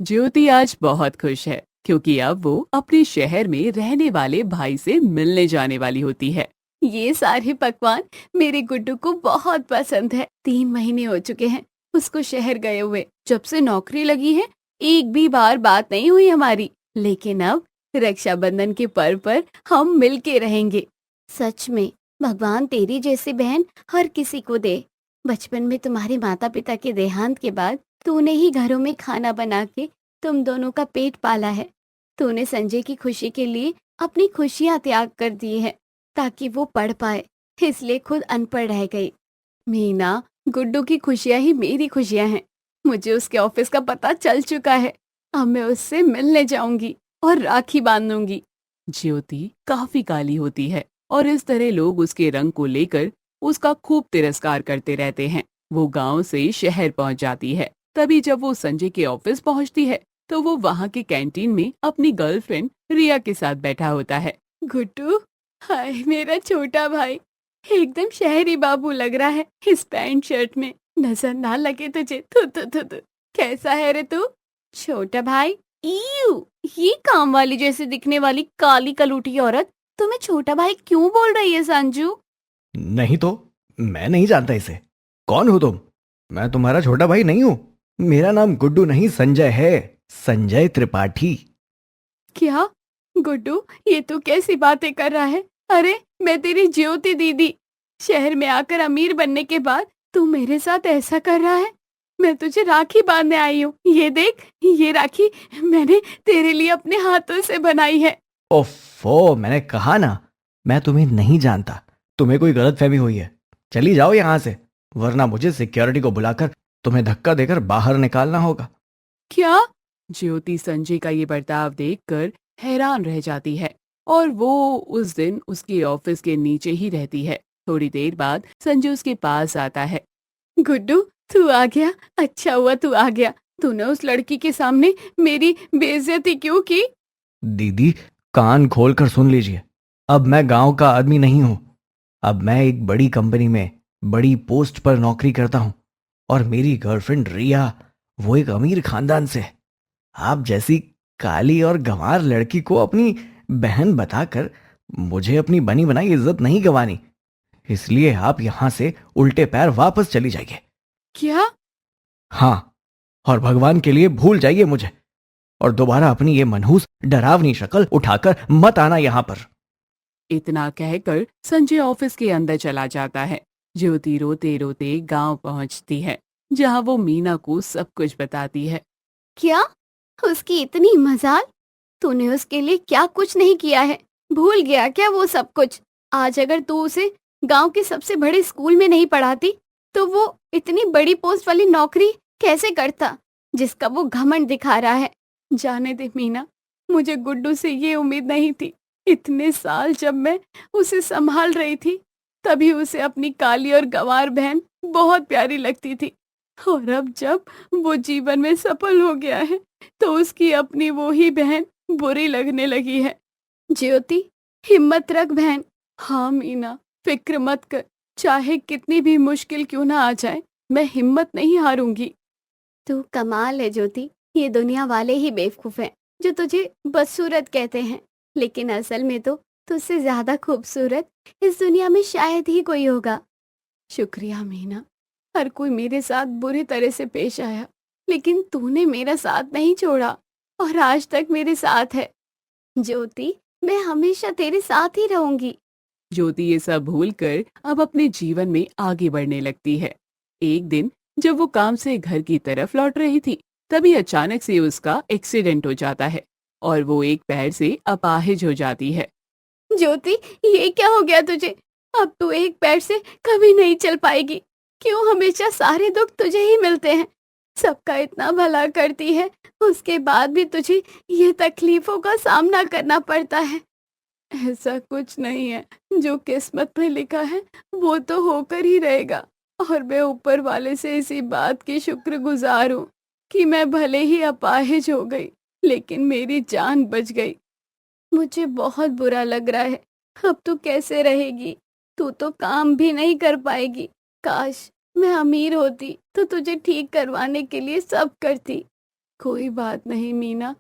ज्योति आज बहुत खुश है क्योंकि अब वो अपने शहर में रहने वाले भाई से मिलने जाने वाली होती है। ये सारे पकवान मेरे गुड्डू को बहुत पसंद है। 3 महीने हो चुके हैं उसको शहर गए हुए। जब से नौकरी लगी है एक भी बार बात नहीं हुई हमारी, लेकिन अब रक्षाबंधन के पर्व पर हम मिलके रहेंगे। सच में भगवान तेरी जैसी बहन हर किसी को दे। बचपन में तुम्हारे माता पिता के देहांत के बाद तूने ही घरों में खाना बना के तुम दोनों का पेट पाला है। तूने संजय की खुशी के लिए अपनी खुशियां त्याग कर दी है ताकि वो पढ़ पाए, इसलिए खुद अनपढ़ रह गई। मीना, गुड्डू की खुशियां ही मेरी खुशियां हैं। मुझे उसके ऑफिस का पता चल चुका है। अब मैं उससे मिलने जाऊंगी और राखी बांधूंगी। ज्योति काफी काली होती है और इस तरह लोग उसके रंग को लेकर उसका खूब तिरस्कार करते रहते हैं। वो गांव से शहर पहुंच जाती है। तभी जब वो संजय के ऑफिस पहुंचती है तो वो वहां के कैंटीन में अपनी गर्लफ्रेंड रिया के साथ बैठा होता है। गुड्डू, हाय मेरा छोटा भाई, एकदम शहरी बाबू लग रहा है इस पैंट शर्ट में। नजर ना लगे तुझे। थू थू थू थू। कैसा है रे तू? छोटा भाई, ईयू, ये काम वाली जैसे दिखने वाली काली कलूटी औरत तुम्हें छोटा भाई क्यों बोल रही है संजू? नहीं तो मैं नहीं जानता इसे। कौन हो तुम? मैं तुम्हारा छोटा भाई नहीं हूं। मेरा नाम गुड्डू नहीं संजय है। संजय त्रिपाठी। क्या? गुड्डू, ये तू कैसी बातें कर रहा है? अरे मैं तेरी ज्योति दीदी। शहर में आकर अमीर बनने के बाद तू मेरे साथ ऐसा कर रहा है। मैं तुझे राखी बांधने आई हूँ। ये देख, ये राखी मैंने तेरे लिए अपने हाथों से बनाई है। ओफो, मैंने कहा ना, मैं तुम्हें नहीं जानता। तुम्हें कोई गलतफहमी हुई है। चली जाओ यहां से, वरना मुझे सिक्योरिटी को बुलाकर तुम्हें धक्का देकर बाहर निकालना होगा। क्या? ज्योति संजय का ये बर्ताव देखकर हैरान रह जाती है और वो उस दिन उसके ऑफिस के नीचे ही रहती है। थोड़ी देर बाद संजय उसके पास आता है। गुड्डू, तू आ गया। अच्छा हुआ तू आ गया। तूने उस लड़की के सामने मेरी बेइज्जती क्यों की? दीदी, कान खोलकर सुन लीजिए। अब मैं गांव का आदमी नहीं हूं। अब मैं एक बड़ी कंपनी में बड़ी पोस्ट पर नौकरी करता हूं। और मेरी गर्लफ्रेंड रिया, वो एक अमीर खानदान से है। आप जैसी काली और गंवार लड़की को अपनी बहन बताकर मुझे अपनी बनी बनाई इज्जत नहीं गंवानी। इसलिए आप यहां से उल्टे पैर वापस चली जाइए। क्या? हाँ, और भगवान के लिए भूल जाइए मुझे। और दोबारा अपनी ये मनहूस डरावनी शक्ल उठाकर मत आना यहां पर। इतना कहकर संजय ऑफिस के अंदर चला जाता है। ज्योति रोते रोते गांव पहुंचती है जहां वो मीना को सब कुछ बताती है। क्या? उसकी इतनी मजाल? तूने उसके लिए क्या कुछ नहीं किया है? भूल गया क्या वो सब कुछ? आज अगर तू उसे गांव के सबसे बड़े स्कूल में नहीं पढ़ाती तो वो इतनी बड़ी पोस्ट वाली नौकरी कैसे करता जिसका वो घमंड दिखा रहा है। जाने दे मीना, मुझे गुड्डू से ये उम्मीद नहीं थी। इतने साल जब मैं उसे संभाल रही थी तभी उसे अपनी काली और गंवार बहन बहुत प्यारी लगती थी। और अब जब वो जीवन में सफल हो गया है तो उसकी अपनी वो ही बहन बुरी लगने लगी है। ज्योति, हिम्मत रख बहन। हाँ मीना, फिक्र मत कर। चाहे कितनी भी मुश्किल क्यों ना आ जाए, मैं हिम्मत नहीं हारूंगी। तू कमाल है ज्योति। ये दुनिया वाले ही बेवकूफ हैं जो तुझे बदसूरत कहते हैं, लेकिन असल में तो तुझसे ज्यादा खूबसूरत इस दुनिया में शायद ही कोई होगा। शुक्रिया मीना। हर कोई मेरे साथ बुरी तरह से पेश आया, लेकिन तूने मेरा साथ नहीं छोड़ा और आज तक मेरे साथ है। ज्योति, मैं हमेशा तेरे साथ ही रहूंगी। ज्योति ये सब भूलकर अब अपने जीवन में आगे बढ़ने लगती है। एक दिन जब वो काम से घर की तरफ लौट रही थी तभी अचानक से उसका एक्सीडेंट हो जाता है और वो एक पैर से अपाहिज हो जाती है। ज्योति, ये क्या हो गया तुझे? अब तू एक पैर से कभी नहीं चल पाएगी। क्यों हमेशा सारे दुख तुझे ही मिलते हैं? सबका इतना भला करती है, उसके बाद भी तुझे ये तकलीफों का सामना करना पड़ता है। ऐसा कुछ नहीं है, जो किस्मत में लिखा है वो तो होकर ही रहेगा। और मैं ऊपर वाले से इसी बात की शुक्रगुजार हूँ कि मैं भले ही अपाहिज हो गई, लेकिन मेरी जान बच गई। मुझे बहुत बुरा लग रहा है। अब तू कैसे रहेगी? तू तो काम भी नहीं कर पाएगी। काश मैं अमीर होती तो तुझे ठीक करवाने के लिए सब करती। कोई बात नहीं मीना।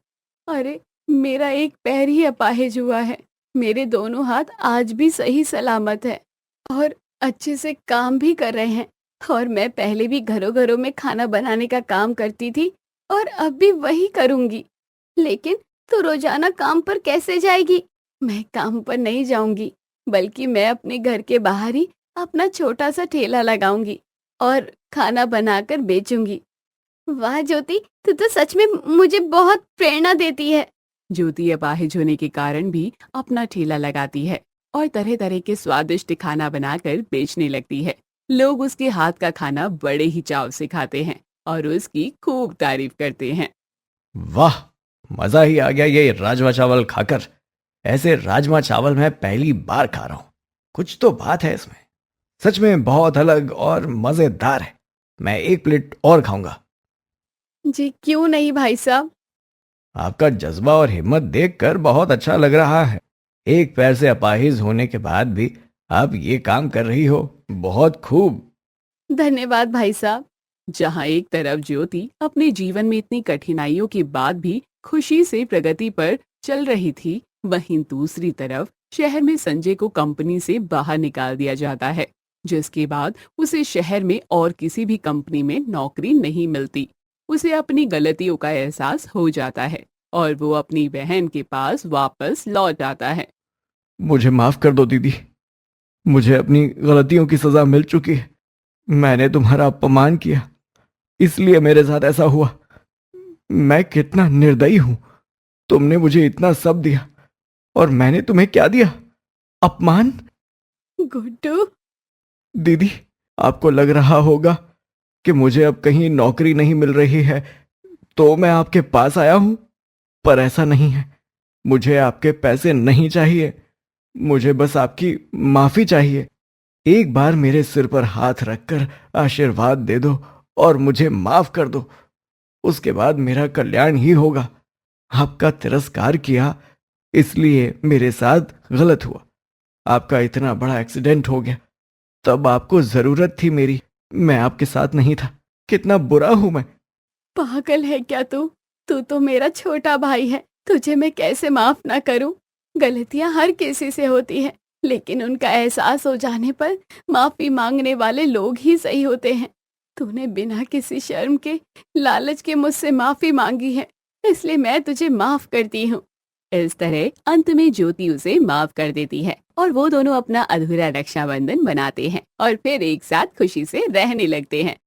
अरे, मेरा एक पैर ही अपाहिज हुआ है। मेरे दोनों हाथ आज भी सही सलामत है और अच्छे से काम भी कर रहे हैं। और मैं पहले भी घरों घरों में खाना बनाने का काम करती थी और अब भी वही करूंगी। लेकिन तू रोजाना काम पर कैसे जाएगी? मैं काम पर नहीं जाऊंगी, बल्कि मैं अपने घर के बाहर ही अपना छोटा सा ठेला लगाऊंगी और खाना बनाकर बेचूंगी। वाह ज्योति, तू तो सच में मुझे बहुत प्रेरणा देती है। ज्योति अपाहिज होने के कारण भी अपना ठेला लगाती है और तरह तरह के स्वादिष्ट खाना बनाकर बेचने लगती है। लोग उसके हाथ का खाना बड़े ही चाव से खाते हैं और उसकी खूब तारीफ करते हैं। वाह, मजा ही आ गया ये राजमा चावल खाकर। ऐसे राजमा चावल मैं पहली बार खा रहा हूं। कुछ तो बात है इसमें, सच में बहुत अलग और मजेदार है। मैं एक प्लेट और खाऊंगा। जी क्यों नहीं भाई साहब। आपका जज्बा और हिम्मत देखकर बहुत अच्छा लग रहा है। एक पैर से अपाहिज होने के बाद भी आप ये काम कर रही हो, बहुत खूब। धन्यवाद भाई साहब। जहाँ एक तरफ ज्योति अपने जीवन में इतनी कठिनाइयों के बाद भी खुशी से प्रगति पर चल रही थी, वहीं दूसरी तरफ शहर में संजय को कंपनी से बाहर निकाल दिया जाता है, जिसके बाद उसे शहर में और किसी भी कंपनी में नौकरी नहीं मिलती। उसे अपनी गलतियों का एहसास हो जाता है और वो अपनी बहन के पास वापस लौट आता है। मुझे माफ कर दो दीदी, मुझे अपनी गलतियों की सजा मिल चुकी है। मैंने तुम्हारा अपमान किया, इसलिए मेरे साथ ऐसा हुआ। मैं कितना निर्दयी हूं। तुमने मुझे इतना सब दिया और मैंने तुम्हें क्या दिया? अपमान। गुड्डू, दीदी, आपको लग रहा होगा कि मुझे अब कहीं नौकरी नहीं मिल रही है तो मैं आपके पास आया हूं, पर ऐसा नहीं है। मुझे आपके पैसे नहीं चाहिए, मुझे बस आपकी माफी चाहिए। एक बार मेरे सिर पर हाथ रखकर आशीर्वाद दे दो और मुझे माफ कर दो, उसके बाद मेरा कल्याण ही होगा। आपका तिरस्कार किया इसलिए मेरे साथ गलत हुआ। आपका इतना बड़ा एक्सीडेंट हो गया, तब आपको जरूरत थी मेरी, मैं आपके साथ नहीं था। कितना बुरा हूं मैं। पागल है क्या तू? तू तो मेरा छोटा भाई है, तुझे मैं कैसे माफ ना करूं? गलतियां हर किसी से होती हैं, लेकिन उनका एहसास हो जाने पर माफी मांगने वाले लोग ही सही होते हैं। तूने बिना किसी शर्म के, लालच के मुझसे माफी मांगी है, इसलिए मैं तुझे माफ करती हूँ। इस तरह अंत में ज्योति उसे माफ कर देती है और वो दोनों अपना अधूरा रक्षाबंधन बनाते हैं और फिर एक साथ खुशी से रहने लगते हैं।